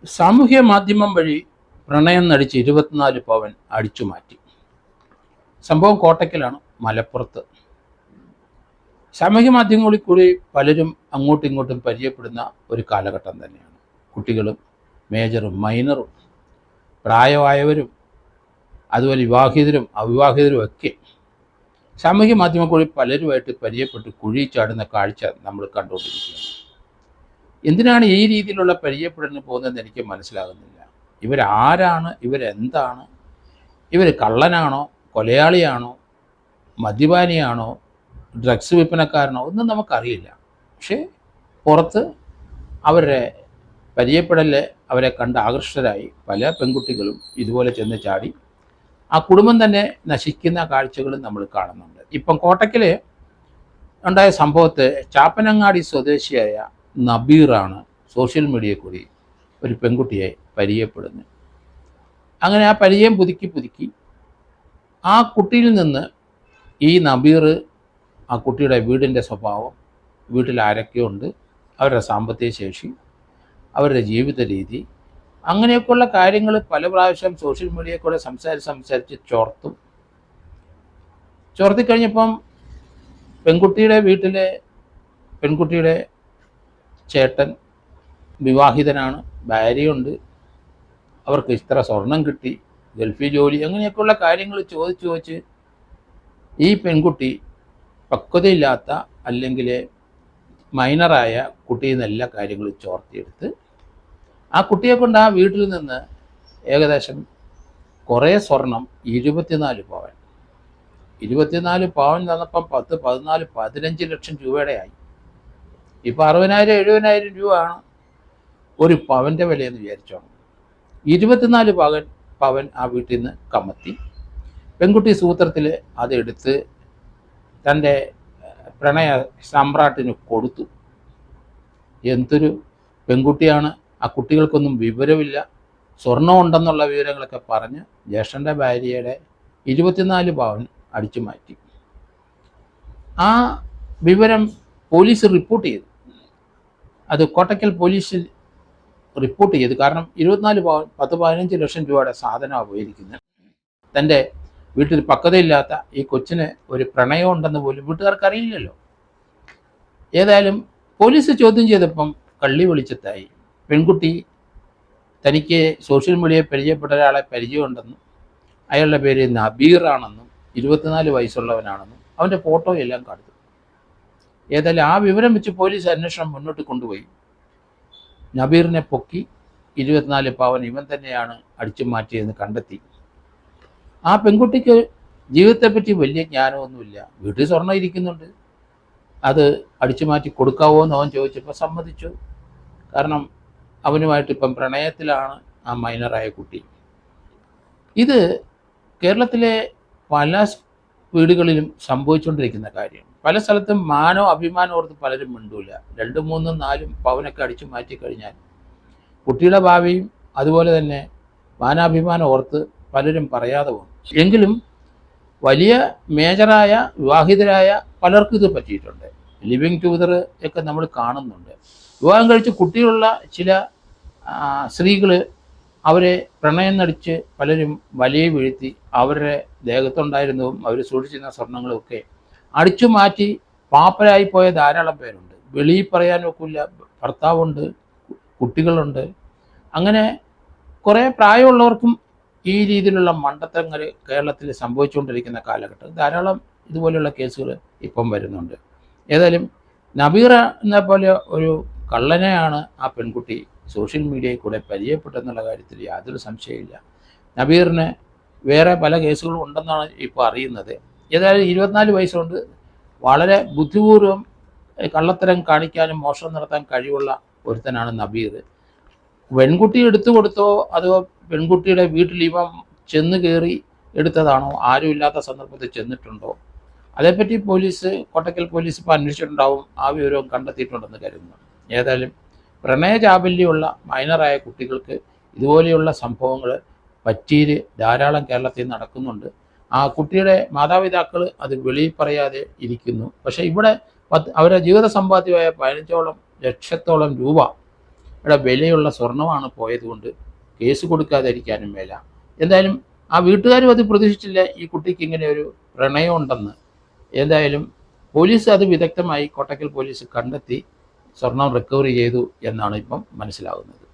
സാമൂഹ്യ മാധ്യമം വഴി പ്രണയം നടിച്ച് 24 പവൻ അടിച്ചു മാറ്റി. സംഭവം കോട്ടയ്ക്കലാണ്, മലപ്പുറത്ത്. സാമൂഹ്യ മാധ്യമങ്ങളിൽ കൂടി പലരും അങ്ങോട്ടും ഇങ്ങോട്ടും പരിചയപ്പെടുന്ന ഒരു കാലഘട്ടം തന്നെയാണ്. കുട്ടികളും മേജറും മൈനറും പ്രായമായവരും അതുപോലെ വിവാഹിതരും അവിവാഹിതരും ഒക്കെ സാമൂഹ്യ മാധ്യമം കൂടി പലരുമായിട്ട് പരിചയപ്പെട്ട് കുഴി ചാടുന്ന കാഴ്ച നമ്മൾ കണ്ടുകൊണ്ടിരിക്കുകയാണ്. എന്തിനാണ് ഈ രീതിയിലുള്ള പരിചയപ്പെടലിന് പോകുന്നതെന്ന് എനിക്ക് മനസ്സിലാകുന്നില്ല. ഇവരാരാണ്? ഇവരെന്താണ്? ഇവർ കള്ളനാണോ? കൊലയാളിയാണോ? മദ്യപാനിയാണോ? ഡ്രഗ്സ് വിൽപ്പനക്കാരനോ? ഒന്നും നമുക്കറിയില്ല. പക്ഷേ പുറത്ത് അവരുടെ പരിചയപ്പെടലിൽ അവരെ കണ്ട് ആകർഷകരായി പല പെൺകുട്ടികളും ഇതുപോലെ ചെന്ന് ചാടി ആ കുടുംബം തന്നെ നശിക്കുന്ന കാഴ്ചകളും നമ്മൾ കാണുന്നുണ്ട്. ഇപ്പം കോട്ടയ്ക്കൽ ഉണ്ടായ സംഭവത്തെ ചാപ്പനങ്ങാടി സ്വദേശിയായ നബീറാണ് സോഷ്യൽ മീഡിയയിൽ കൂടി ഒരു പെൺകുട്ടിയെ പരിചയപ്പെടുന്നത്. അങ്ങനെ ആ പരിചയം പുതുക്കി ആ കുട്ടിയിൽ നിന്ന് ഈ നബീർ ആ കുട്ടിയുടെ വീടിൻ്റെ സ്വഭാവം, വീട്ടിൽ ആരൊക്കെയുണ്ട്, അവരുടെ സാമ്പത്തിക ശേഷി, അവരുടെ ജീവിത രീതി, അങ്ങനെയൊക്കെയുള്ള കാര്യങ്ങൾ പല പ്രാവശ്യം സോഷ്യൽ മീഡിയയിൽ കൂടെ സംസാരിച്ച് ചോർത്തിക്കഴിഞ്ഞപ്പം പെൺകുട്ടിയുടെ ചേട്ടൻ വിവാഹിതനാണ്, ഭാര്യയുണ്ട്, അവർക്ക് ഇത്ര സ്വർണം കിട്ടി, ഗൾഫിൽ ജോലി, അങ്ങനെയൊക്കെയുള്ള കാര്യങ്ങൾ ചോദിച്ച് ഈ പെൺകുട്ടി പക്വതയില്ലാത്ത അല്ലെങ്കിൽ മൈനറായ കുട്ടിയിൽ നിന്ന് എല്ലാ കാര്യങ്ങളും ചോർത്തിയെടുത്ത് ആ കുട്ടിയെ കൊണ്ട് ആ വീട്ടിൽ നിന്ന് ഏകദേശം കുറേ സ്വർണം 24 പവൻ 24 പവൻ തന്നപ്പം 10, 14, 15 ലക്ഷം രൂപയുടെ ആയി. ഇപ്പം 60,000 70,000 രൂപയാണ് ഒരു പവൻ്റെ വിലയെന്ന് വിചാരിച്ചോണം. 24 പവൻ ആ വീട്ടിൽ നിന്ന് കമത്തി. പെൺകുട്ടി സൂത്രത്തിൽ അതെടുത്ത് തൻ്റെ പ്രണയ സമ്രാട്ടിന് കൊടുത്തു. എന്തൊരു പെൺകുട്ടിയാണ്! ആ കുട്ടികൾക്കൊന്നും വിവരമില്ല. സ്വർണം ഉണ്ടെന്നുള്ള വിവരങ്ങളൊക്കെ പറഞ്ഞ് ജ്യേഷ്ഠൻ്റെ ഭാര്യയുടെ 24 പവൻ അടിച്ചു മാറ്റി. ആ വിവരം പോലീസ് റിപ്പോർട്ട് ചെയ്തു. അത് കോട്ടയ്ക്കൽ പോലീസിൽ റിപ്പോർട്ട് ചെയ്തു. കാരണം 24 പവൻ 10-15 ലക്ഷം രൂപയുടെ സാധനമാണ് പോയിരിക്കുന്നത്. തൻ്റെ വീട്ടിൽ പക്വതയില്ലാത്ത ഈ കൊച്ചിന് ഒരു പ്രണയം ഉണ്ടെന്ന് പോലും വീട്ടുകാർക്ക് അറിയില്ലല്ലോ. ഏതായാലും പോലീസ് ചോദ്യം ചെയ്തപ്പം കള്ളി വെളിച്ചത്തായി. പെൺകുട്ടി തനിക്ക് സോഷ്യൽ മീഡിയയിൽ പരിചയപ്പെട്ട ഒരാളെ പരിചയമുണ്ടെന്നും അയാളുടെ പേര് നബീറാണെന്നും 24 വയസ്സുള്ളവനാണെന്നും അവൻ്റെ ഫോട്ടോ എല്ലാം കണ്ടു. ഏതായാലും ആ വിവരം വെച്ച് പോലീസ് അന്വേഷണം മുന്നോട്ട് കൊണ്ടുപോയി. നബീറിനെ പൊക്കി 24 പവൻ ഇവൻ തന്നെയാണ് അടിച്ചു മാറ്റിയതെന്ന് കണ്ടെത്തി. ആ പെൺകുട്ടിക്ക് ജീവിതത്തെപ്പറ്റി വലിയ ജ്ഞാനമൊന്നുമില്ല. വീട്ടിൽ സ്വർണ്ണം ഇരിക്കുന്നുണ്ട്, അത് അടിച്ചു മാറ്റി കൊടുക്കാവോ എന്ന് അവൻ ചോദിച്ചപ്പോൾ സമ്മതിച്ചു. കാരണം അവനുമായിട്ട് ഇപ്പം പ്രണയത്തിലാണ് ആ മൈനറായ കുട്ടി. ഇത് കേരളത്തിലെ പല വീടുകളിലും സംഭവിച്ചുകൊണ്ടിരിക്കുന്ന കാര്യം. പല സ്ഥലത്തും മാനോ അഭിമാനം ഓർത്ത് പലരും മിണ്ടൂല. 2, 3, 4 പവനൊക്കെ അടിച്ചു മാറ്റി കഴിഞ്ഞാൽ കുട്ടിയുടെ ഭാവിയും അതുപോലെ തന്നെ മാനാഭിമാനം ഓർത്ത് പലരും പറയാതെ പോകും. എങ്കിലും വലിയ മേജറായ വിവാഹിതരായ പലർക്കും ഇത് പറ്റിയിട്ടുണ്ട്. ലിവിങ് ടുഗദർ ഒക്കെ നമ്മൾ കാണുന്നുണ്ട്. വിവാഹം കഴിച്ച് കുട്ടികളുള്ള ചില സ്ത്രീകൾ അവരെ പ്രണയം നടിച്ച് പലരും വലയെ വീഴ്ത്തി അവരുടെ ദേഹത്തുണ്ടായിരുന്നതും അവർ സൂക്ഷിച്ചിരുന്ന സ്വർണങ്ങളുമൊക്കെ അടിച്ചു മാറ്റി പാപ്പരായി പോയ ധാരാളം പേരുണ്ട്. വെളിയിൽ പറയാൻ ഒക്കില്ല, ഭർത്താവുണ്ട്, കുട്ടികളുണ്ട്. അങ്ങനെ കുറേ പ്രായമുള്ളവർക്കും ഈ രീതിയിലുള്ള മണ്ടത്തരങ്ങൾ കേരളത്തിൽ സംഭവിച്ചുകൊണ്ടിരിക്കുന്ന കാലഘട്ടം ധാരാളം ഇതുപോലെയുള്ള കേസുകൾ ഇപ്പം വരുന്നുണ്ട്. ഏതായാലും നബീറ എന്ന പോലെ ഒരു കള്ളനെയാണ് ആ പെൺകുട്ടി സോഷ്യൽ മീഡിയയിൽ കൂടെ പരിചയപ്പെട്ടെന്നുള്ള കാര്യത്തിൽ യാതൊരു സംശയമില്ല. നബീറിന് വേറെ പല കേസുകളും ഉണ്ടെന്നാണ് ഇപ്പോൾ അറിയുന്നത്. ഏതായാലും 24 വയസ്സുകൊണ്ട് വളരെ ബുദ്ധിപൂർവ്വം കള്ളത്തരം കാണിക്കാനും മോഷണം നടത്താൻ കഴിവുള്ള ഒരുത്തനാണ് നബീർ. പെൺകുട്ടി എടുത്തു കൊടുത്തോ അതോ പെൺകുട്ടിയുടെ വീട്ടിൽ ഇവ ചെന്ന് കയറി എടുത്തതാണോ, ആരും ഇല്ലാത്ത സന്ദർഭത്തിൽ ചെന്നിട്ടുണ്ടോ, അതേപ്പറ്റി കോട്ടയ്ക്കൽ പോലീസ് ഇപ്പോൾ അന്വേഷിച്ചിട്ടുണ്ടാവും. ആ വിവരവും കണ്ടെത്തിയിട്ടുണ്ടെന്ന് കരുതുന്നു. ഏതായാലും പ്രണയചാബല്യമുള്ള മൈനറായ കുട്ടികൾക്ക് ഇതുപോലെയുള്ള സംഭവങ്ങൾ പറ്റിയിൽ ധാരാളം കേരളത്തിൽ നടക്കുന്നുണ്ട്. ആ കുട്ടിയുടെ മാതാപിതാക്കൾ അത് വെളിയിൽ പറയാതെ ഇരിക്കുന്നു. പക്ഷേ ഇവിടെ അവരുടെ ജീവിത സമ്പാദ്യമായ 15 ലക്ഷത്തോളം രൂപ വിലയുള്ള സ്വർണമാണ് പോയതുകൊണ്ട് കേസ് കൊടുക്കാതിരിക്കാനും മേല. എന്തായാലും ആ വീട്ടുകാരും അത് പ്രതീക്ഷിച്ചില്ല, ഈ കുട്ടിക്ക് ഇങ്ങനെ ഒരു പ്രണയം ഉണ്ടെന്ന്. എന്തായാലും പോലീസ് അത് വിദഗ്ധമായി, കോട്ടക്കൽ പോലീസ് കണ്ടെത്തി സ്വർണം റിക്കവറി ചെയ്തു എന്നാണ് ഇപ്പം മനസ്സിലാകുന്നത്.